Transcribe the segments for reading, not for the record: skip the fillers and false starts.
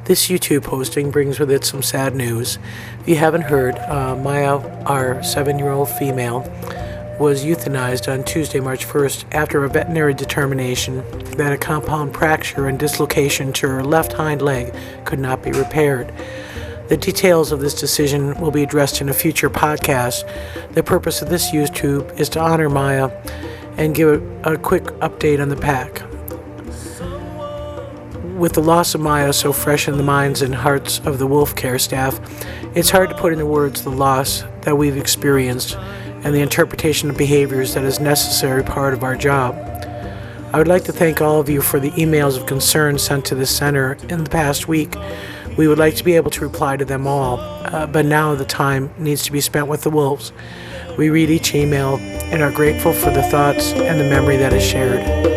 This YouTube posting brings with it some sad news. If you haven't heard, Maya, our 7-year-old female, was euthanized on Tuesday, March 1st, after a veterinary determination that a compound fracture and dislocation to her left hind leg could not be repaired. The details of this decision will be addressed in a future podcast. The purpose of this YouTube is to honor Maya and give a quick update on the pack. With the loss of Maya so fresh in the minds and hearts of the wolf care staff, it's hard to put into words the loss that we've experienced and the interpretation of behaviors that is a necessary part of our job. I would like to thank all of you for the emails of concern sent to the center in the past week. We would like to be able to reply to them all, but now the time needs to be spent with the wolves. We read each email and are grateful for the thoughts and the memory that is shared.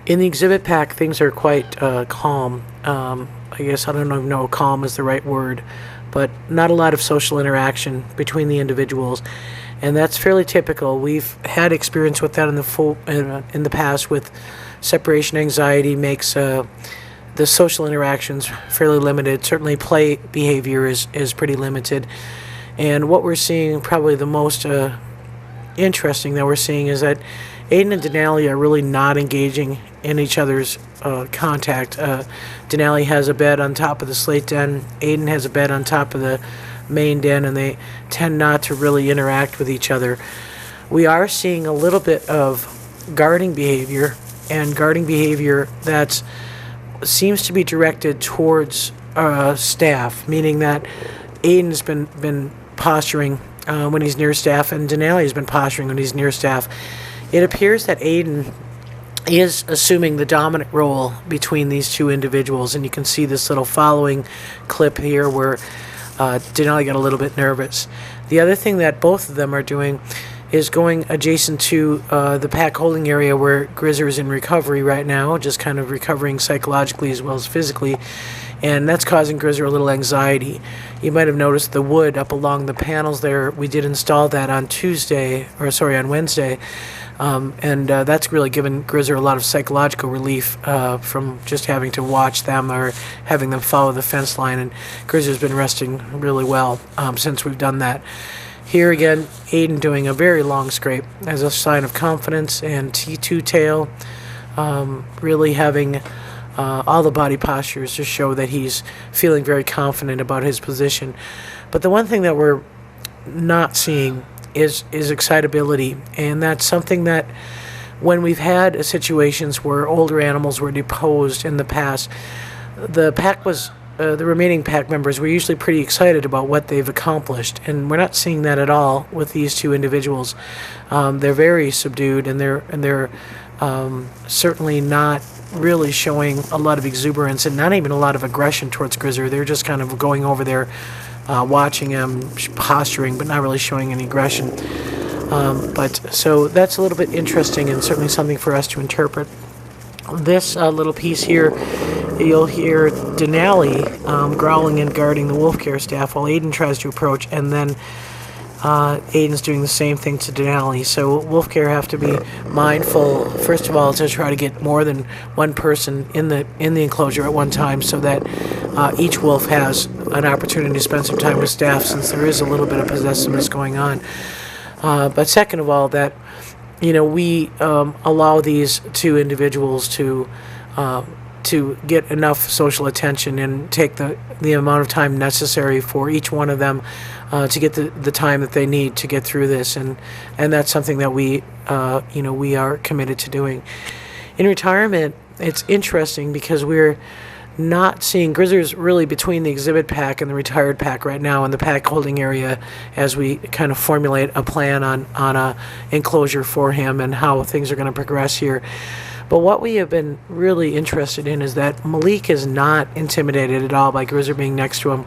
In the exhibit pack, things are quite calm. I guess I don't even know if calm is the right word, but not a lot of social interaction between the individuals, and that's fairly typical. We've had experience with that in the past with separation anxiety makes the social interactions fairly limited. Certainly play behavior is pretty limited, and what we're seeing, probably the most interesting that we're seeing, is that Aiden and Denali are really not engaging in each other's contact. Denali has a bed on top of the slate den. Aiden has a bed on top of the main den, and they tend not to really interact with each other. We are seeing a little bit of guarding behavior, and guarding behavior that seems to be directed towards staff, meaning that Aiden's been posturing when he's near staff, and Denali has been posturing when he's near staff. It appears that Aiden is assuming the dominant role between these two individuals, and you can see this little following clip here where Denali got a little bit nervous. The other thing that both of them are doing is going adjacent to the pack holding area where Grizzer is in recovery right now, just kind of recovering psychologically as well as physically, and that's causing Grizzer a little anxiety. You might have noticed the wood up along the panels there. We did install that on Wednesday. And that's really given Grizzer a lot of psychological relief from just having to watch them or having them follow the fence line. And Grizzer's been resting really well since we've done that. Here again, Aiden doing a very long scrape as a sign of confidence, and T2 tail really having all the body postures to show that he's feeling very confident about his position. But the one thing that we're not seeing is excitability, and that's something that when we've had situations where older animals were deposed in the past, the remaining pack members were usually pretty excited about what they've accomplished, and we're not seeing that at all with these two individuals. They're very subdued, and they're certainly not really showing a lot of exuberance and not even a lot of aggression towards Grizzer. They're just kind of going over there, watching him, posturing, but not really showing any aggression. So that's a little bit interesting and certainly something for us to interpret. This little piece here, you'll hear Denali growling and guarding the wolf care staff while Aiden tries to approach, and then Aiden's doing the same thing to Denali. So wolf care have to be mindful, first of all, to try to get more than one person in the enclosure at one time, so that each wolf has an opportunity to spend some time with staff, since there is a little bit of possessiveness going on. But second of all, that we allow these two individuals to get enough social attention and take the amount of time necessary for each one of them to get the time that they need to get through this, and that's something that we are committed to doing. In retirement, it's interesting because we're not seeing Grizzer's really between the exhibit pack and the retired pack right now in the pack holding area, as we kind of formulate a plan on a enclosure for him and how things are going to progress here. But what we have been really interested in is that Malik is not intimidated at all by Grizzer being next to him.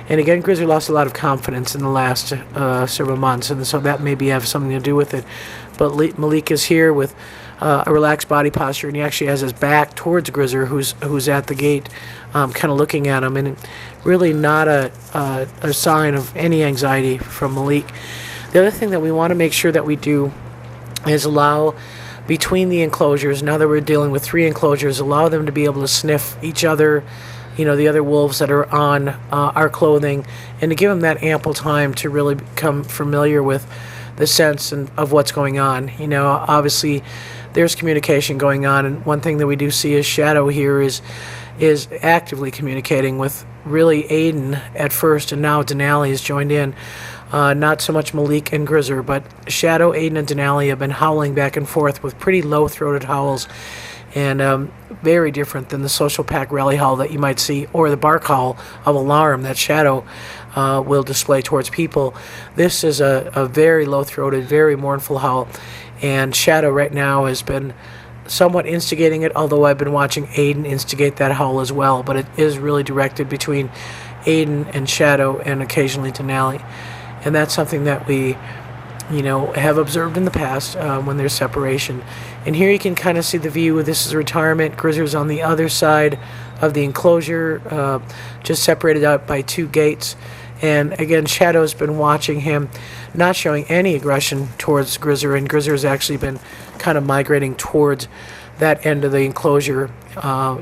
And again, Grizzer lost a lot of confidence in the last several months, and so that maybe have something to do with it. But Malik is here with a relaxed body posture, and he actually has his back towards Grizzer, who's at the gate, kind of looking at him, and really not a sign of any anxiety from Malik. The other thing that we want to make sure that we do is allow between the enclosures, now that we're dealing with 3 enclosures, allow them to be able to sniff each other, the other wolves that are on our clothing, and to give them that ample time to really become familiar with the sense of what's going on. Obviously there's communication going on, and one thing that we do see is Shadow here is actively communicating with really Aiden at first, and now Denali has joined in. Not so much Malik and Grizzer, but Shadow, Aiden, and Denali have been howling back and forth with pretty low-throated howls, and very different than the social pack rally howl that you might see, or the bark howl of alarm that Shadow will display towards people. This is a very low-throated, very mournful howl, and Shadow right now has been somewhat instigating it, although I've been watching Aiden instigate that howl as well, but it is really directed between Aiden and Shadow and occasionally Denali. And that's something that we, have observed in the past when there's separation. And here you can kind of see the view. This is retirement. Grizzer's on the other side of the enclosure, just separated out by 2 gates. And again, Shadow's been watching him, not showing any aggression towards Grizzer, and Grizzer's actually been kind of migrating towards that end of the enclosure,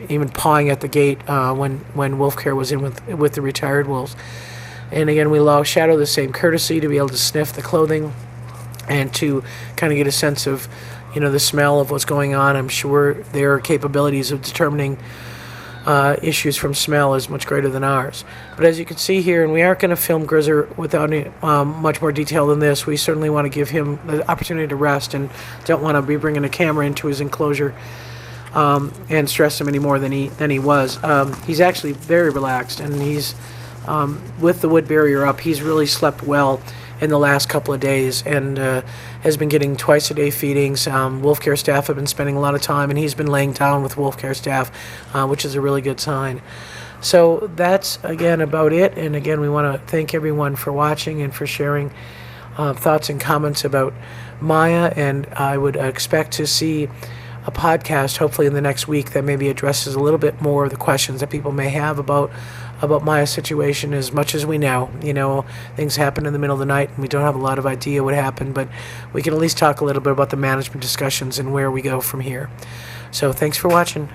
even pawing at the gate when Wolf Care was in with the retired wolves. And again, we allow Shadow the same courtesy to be able to sniff the clothing and to kind of get a sense of, the smell of what's going on. I'm sure their capabilities of determining issues from smell is much greater than ours. But as you can see here, and we aren't going to film Grizzer without any, much more detail than this, we certainly want to give him the opportunity to rest and don't want to be bringing a camera into his enclosure and stress him any more than he was. He's actually very relaxed, and he's with the wood barrier up, he's really slept well in the last couple of days, and has been getting twice-a-day feedings. Wolf Care staff have been spending a lot of time, and he's been laying down with Wolf Care staff, which is a really good sign. So that's, again, about it. And again, we want to thank everyone for watching and for sharing thoughts and comments about Maya, and I would expect to see a podcast hopefully in the next week that maybe addresses a little bit more of the questions that people may have about about Maya's situation as much as we know. You know, things happen in the middle of the night, and we don't have a lot of idea what happened, but we can at least talk a little bit about the management discussions and where we go from here. So thanks for watching.